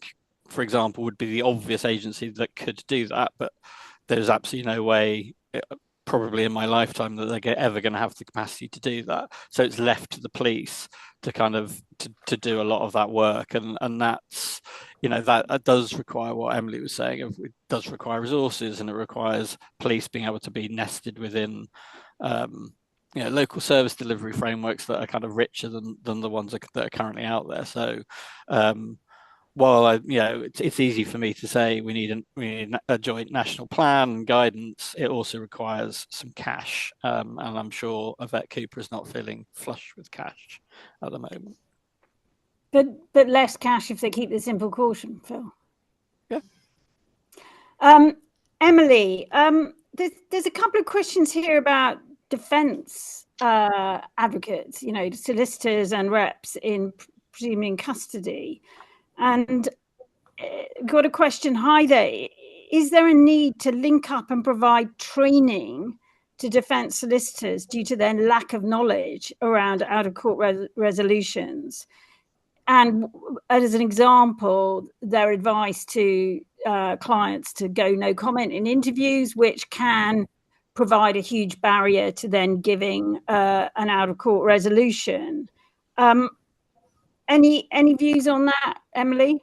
for example, would be the obvious agency that could do that, but there's absolutely no way, probably in my lifetime, that they're ever going to have the capacity to do that. So it's left to the police to kind of to do a lot of that work, and that's, you know, that does require what Emily was saying. It does require resources, and it requires police being able to be nested within you know, local service delivery frameworks that are kind of richer than the ones that are currently out there. So while you know, it's easy for me to say we need a joint national plan and guidance, it also requires some cash, and I'm sure Yvette Cooper is not feeling flush with cash at the moment. But less cash if they keep the simple caution, Phil. Yeah. Emily, there's a couple of questions here about defence advocates, you know, solicitors and reps in presumably in custody. And got a question. Hi there. Is there a need to link up and provide training to defence solicitors due to their lack of knowledge around out-of-court resolutions? And as an example, their advice to clients to go no comment in interviews, which can provide a huge barrier to then giving an out-of-court resolution. Any views on that, Emily?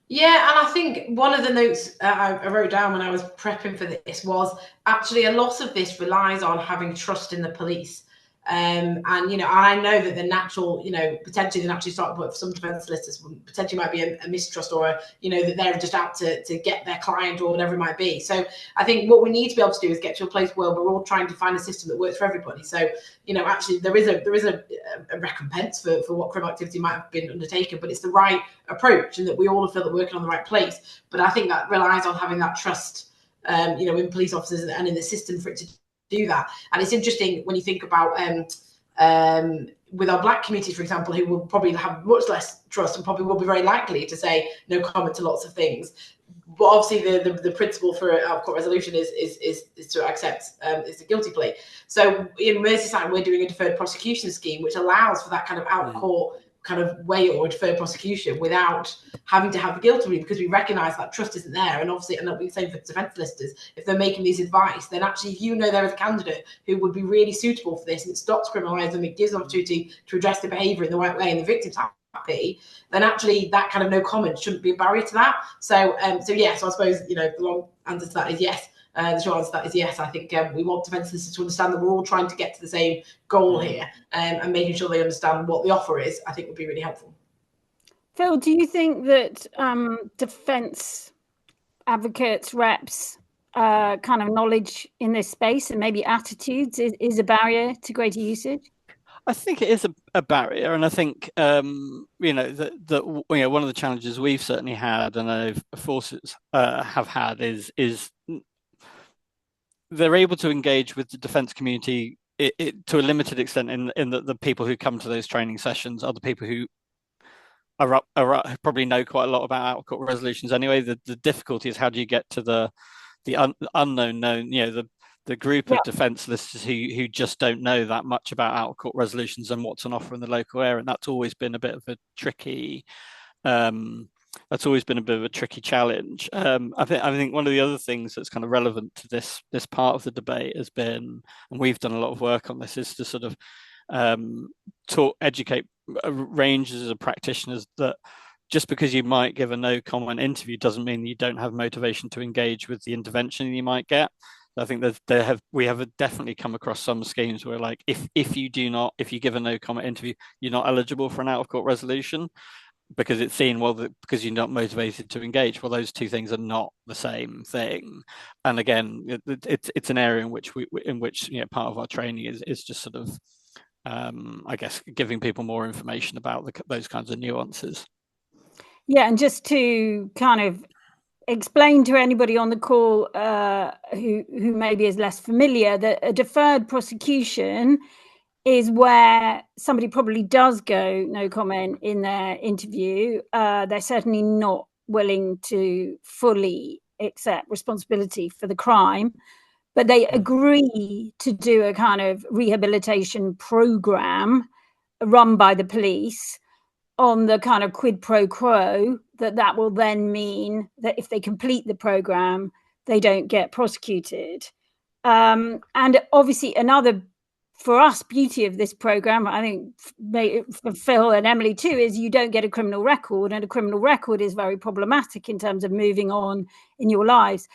Yeah, and I think one of the notes I wrote down when I was prepping for this was actually a lot of this relies on having trust in the police. And, you know, and I know that the natural, you know, potentially the naturally starting point for some defence solicitors potentially might be a mistrust, or, you know, that they're just out to get their client or whatever it might be. So I think what we need to be able to do is get to a place where we're all trying to find a system that works for everybody. So, you know, actually there is a recompense for what criminal activity might have been undertaken, but it's the right approach, and that we all feel that we're working on the right place. But I think that relies on having that trust, you know, in police officers and in the system for it to do that. And it's interesting when you think about with our black communities, for example, who will probably have much less trust and probably will be very likely to say no comment to lots of things. But obviously the principle for out-of-court resolution is to accept it's a guilty plea. So in Merseyside, we're doing a deferred prosecution scheme, which allows for that kind of out-of-court kind of way, or deferred prosecution, without having to have the guilty plea, because we recognise that trust isn't there. And obviously, and that'll be the same for defence solicitors, if they're making these advice, then actually if you know there is a candidate who would be really suitable for this, and it stops criminalising, it gives an opportunity to address the behaviour in the right way, and the victim's happy, then actually that kind of no comment shouldn't be a barrier to that. So yeah, so I suppose, you know, the long answer to that is yes. The short answer to that is yes. I think we want defence solicitors to understand that we're all trying to get to the same goal here, and making sure they understand what the offer is, I think would be really helpful. Phil, do you think that defence advocates, reps, kind of knowledge in this space and maybe attitudes is a barrier to greater usage? I think it is a barrier, and I think you know that one of the challenges we've certainly had, and I know forces have had, is they're able to engage with the defence community to a limited extent in the people who come to those training sessions are the people who probably know quite a lot about out of court resolutions anyway. The difficulty is how do you get to the unknown known, the group of defence solicitors who just don't know that much about out of court resolutions and what's on offer in the local area, and that's always been a bit of a tricky challenge. I think one of the other things that's kind of relevant to this part of the debate has been, and we've done a lot of work on this, is to sort of educate ranges of practitioners that just because you might give a no comment interview doesn't mean you don't have motivation to engage with the intervention you might get. I think we have definitely come across some schemes where, like, if you give a no comment interview, you're not eligible for an out of court resolution, because it's seen, because you're not motivated to engage. Well, those two things are not the same thing. And again, it's an area in which part of our training is just sort of I guess giving people more information about those kinds of nuances. Yeah, and just to kind of explain to anybody on the call who maybe is less familiar, that a deferred prosecution is where somebody probably does go no comment in their interview. They're certainly not willing to fully accept responsibility for the crime, but they agree to do a kind of rehabilitation program run by the police on the kind of quid pro quo that will then mean that if they complete the program, they don't get prosecuted. And obviously another, for us, beauty of this program, I think for Phil and Emily too, is you don't get a criminal record, and a criminal record is very problematic in terms of moving on in your lives.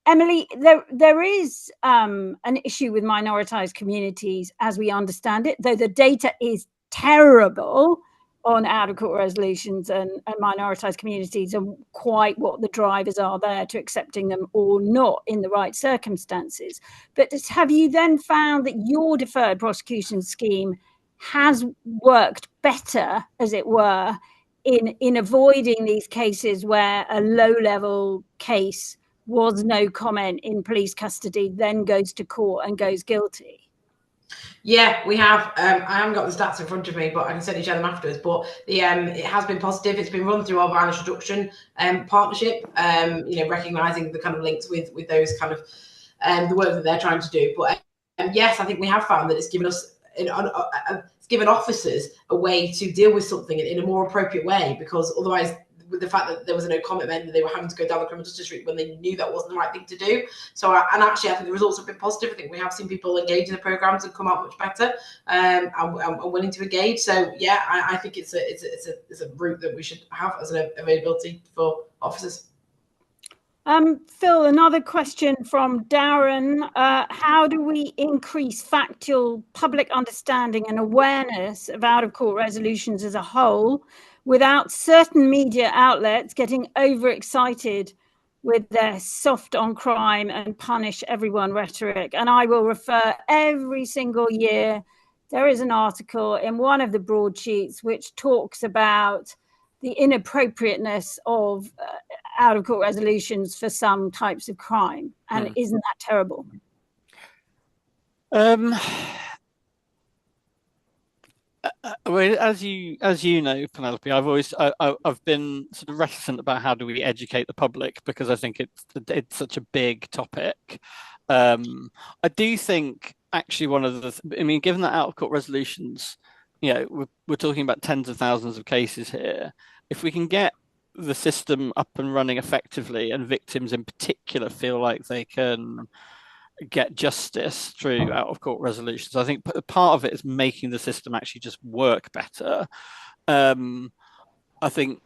Emily, there is an issue with minoritized communities as we understand it, though the data is terrible on out-of-court resolutions and minoritized communities, and quite what the drivers are there to accepting them or not in the right circumstances. But have you then found that your deferred prosecution scheme has worked better, as it were, in avoiding these cases where a low-level case was no comment in police custody, then goes to court and goes guilty? Yeah, we have. I haven't got the stats in front of me, but I can certainly share them afterwards. But it has been positive. It's been run through our violence reduction partnership. Recognising the kind of links with those kind of the work that they're trying to do. But yes, I think we have found that it's given us it's given officers a way to deal with something in a more appropriate way, because otherwise, with the fact that there was a no comment meant that they were having to go down the criminal justice route when they knew that wasn't the right thing to do. So, and actually, I think the results have been positive. I think we have seen people engage in the programs and come out much better, and willing to engage. So, yeah, I think it's a route that we should have as an availability for officers. Phil, another question from Darren. How do we increase factual public understanding and awareness of out-of-court resolutions as a whole without certain media outlets getting overexcited with their soft on crime and punish everyone rhetoric? And I will refer every single year, there is an article in one of the broadsheets which talks about the inappropriateness of out-of-court resolutions for some types of crime. And isn't that terrible? Well, as you know, Penelope, I've been sort of reticent about how do we educate the public, because I think it's such a big topic. I do think actually given that out-of-court resolutions, we're talking about tens of thousands of cases here. If we can get the system up and running effectively, and victims in particular feel like they can get justice through out-of-court resolutions, I think part of it is making the system actually just work better. I think,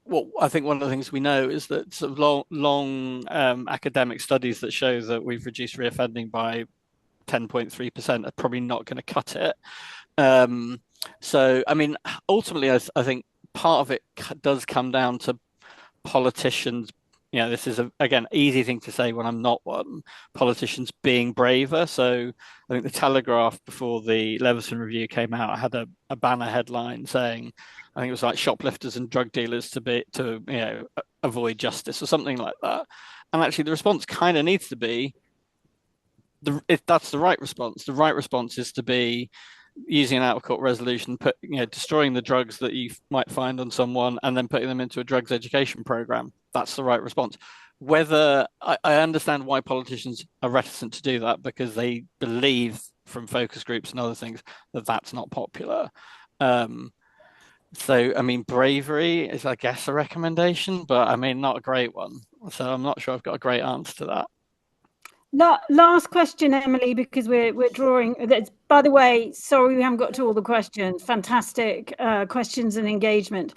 well, I think one of the things we know is that sort of long academic studies that show that we've reduced reoffending by 10.3% are probably not going to cut it. So, I mean, ultimately, I think part of it does come down to politicians. You know, this is again easy thing to say when I'm not one. Politicians being braver. So I think the Telegraph, before the Leveson review came out, had a banner headline saying, I think it was like shoplifters and drug dealers to avoid justice or something like that. And actually, the response kind of needs to be, if that's the right response. The right response is to be using an out of court resolution, destroying the drugs that you might find on someone and then putting them into a drugs education program. That's the right response. Whether I understand why politicians are reticent to do that, because they believe from focus groups and other things that that's not popular. So, I mean, bravery is, I guess, a recommendation, but I mean, not a great one. So I'm not sure I've got a great answer to that. Last question, Emily, because we're drawing. By the way, sorry we haven't got to all the questions. Fantastic questions and engagement.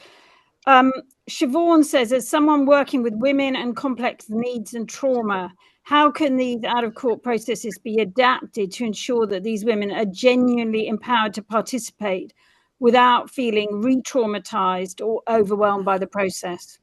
Siobhan says, as someone working with women and complex needs and trauma, how can these out-of-court processes be adapted to ensure that these women are genuinely empowered to participate without feeling re-traumatized or overwhelmed by the process?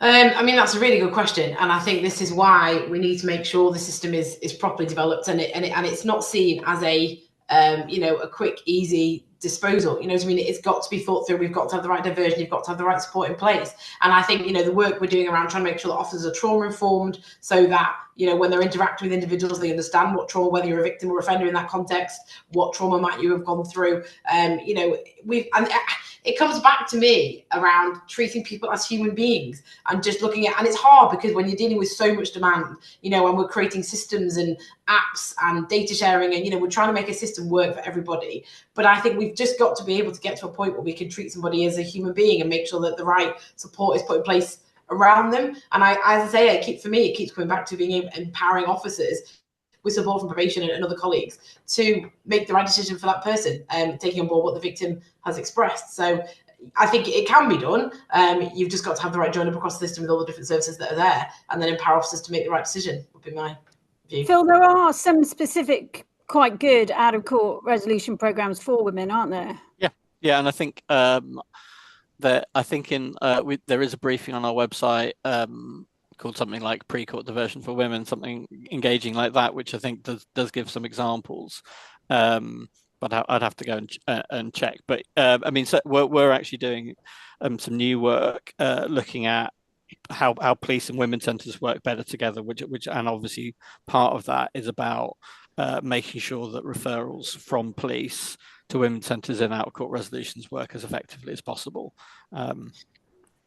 I mean, that's a really good question, and I think this is why we need to make sure the system is properly developed and it's not seen as a a quick, easy disposal. You know what I mean? It's got to be thought through. We've got to have the right diversion. You've got to have the right support in place. And I think the work we're doing around trying to make sure that officers are trauma informed, so that when they're interacting with individuals, they understand what trauma, whether you're a victim or offender in that context, what trauma might you have gone through. It comes back to me around treating people as human beings and just looking at, and it's hard because when you're dealing with so much demand, and we're creating systems and apps and data sharing, and we're trying to make a system work for everybody. But I think we've just got to be able to get to a point where we can treat somebody as a human being and make sure that the right support is put in place around them. And as I say, it keeps coming back to being empowering officers with support from probation and other colleagues to make the right decision for that person, taking on board what the victim has expressed. So I think it can be done. You've just got to have the right join-up across the system with all the different services that are there, and then empower officers to make the right decision, would be my view. Phil, there are some specific, quite good out-of-court resolution programs for women, aren't there? Yeah, and I think there is a briefing on our website called something like pre-court diversion for women, something engaging like that, which I think does give some examples. But I'd have to go and check. But I mean, so we're actually doing some new work looking at how police and women's centres work better together, which and obviously part of that is about making sure that referrals from police to women's centres and out-of-court resolutions work as effectively as possible.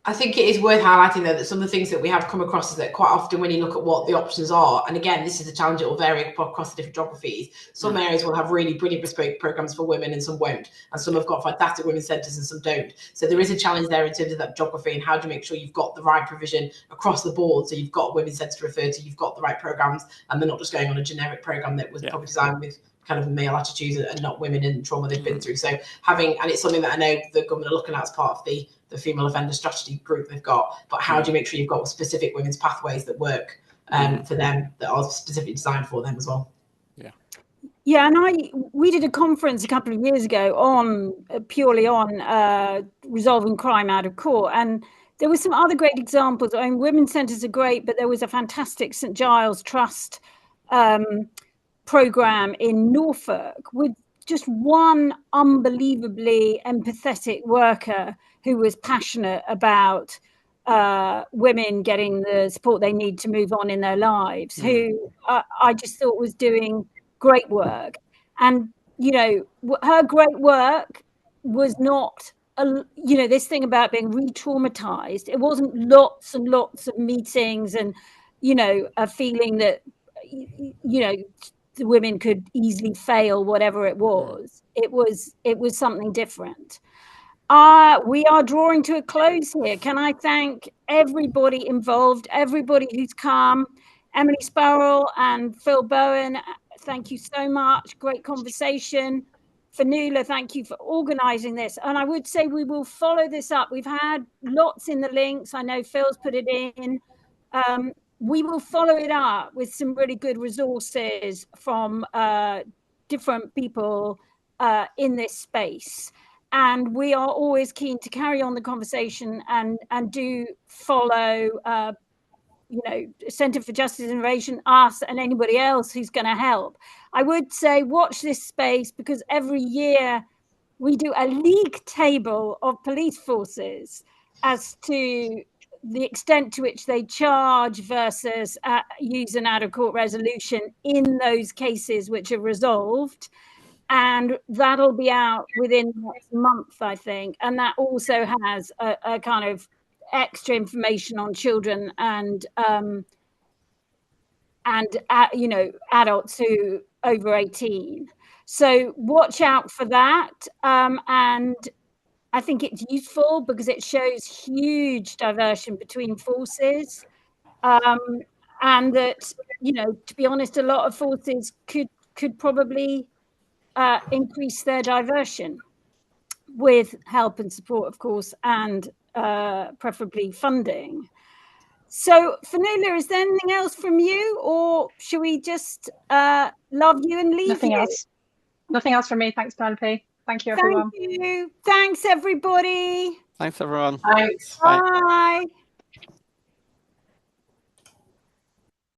I think it is worth highlighting, though, that some of the things that we have come across is that quite often when you look at what the options are, and again, this is a challenge, it will vary across the different geographies. Some areas will have really brilliant bespoke programs for women and some won't. And some have got fantastic women's centres and some don't. So there is a challenge there in terms of that geography and how do you make sure you've got the right provision across the board. So you've got women's centres to refer to, you've got the right programs, and they're not just going on a generic program that was probably designed with kind of male attitudes and not women and trauma they've been through. So and it's something that I know the government are looking at as part of the female offender strategy group they've got, but how do you make sure you've got specific women's pathways that work for them, that are specifically designed for them as well? Yeah, and we did a conference a couple of years ago purely on resolving crime out of court, and there were some other great examples. I mean, women's centres are great, but there was a fantastic St Giles Trust program in Norfolk with just one unbelievably empathetic worker who was passionate about women getting the support they need to move on in their lives, who I just thought was doing great work. And, her great work was not, this thing about being re-traumatized. It wasn't lots and lots of meetings and, a feeling that, the women could easily fail, whatever it was. It was something different. We are drawing to a close here. Can I thank everybody involved, everybody who's come, Emily Spurrell and Phil Bowen. Thank you so much. Great conversation. Fionnuala, thank you for organising this. And I would say we will follow this up. We've had lots in the links. I know Phil's put it in. We will follow it up with some really good resources from different people in this space. And we are always keen to carry on the conversation and do follow Centre for Justice and Innovation, us and anybody else who's going to help. I would say watch this space, because every year we do a league table of police forces as to the extent to which they charge versus use an out-of-court resolution in those cases which are resolved. And that'll be out within next month, I think. And that also has a kind of extra information on children and adults who over 18. So watch out for that. And I think it's useful because it shows huge diversion between forces. And that, to be honest, a lot of forces could probably increase their diversion with help and support, of course, and preferably funding. So, Fionnuala, is there anything else from you, or should we just love you and leave Nothing you? else. Nothing else from me. Thanks, Penelope. Thank you, everyone. Thank you. Thanks, everybody. Thanks, everyone. Thanks. Bye.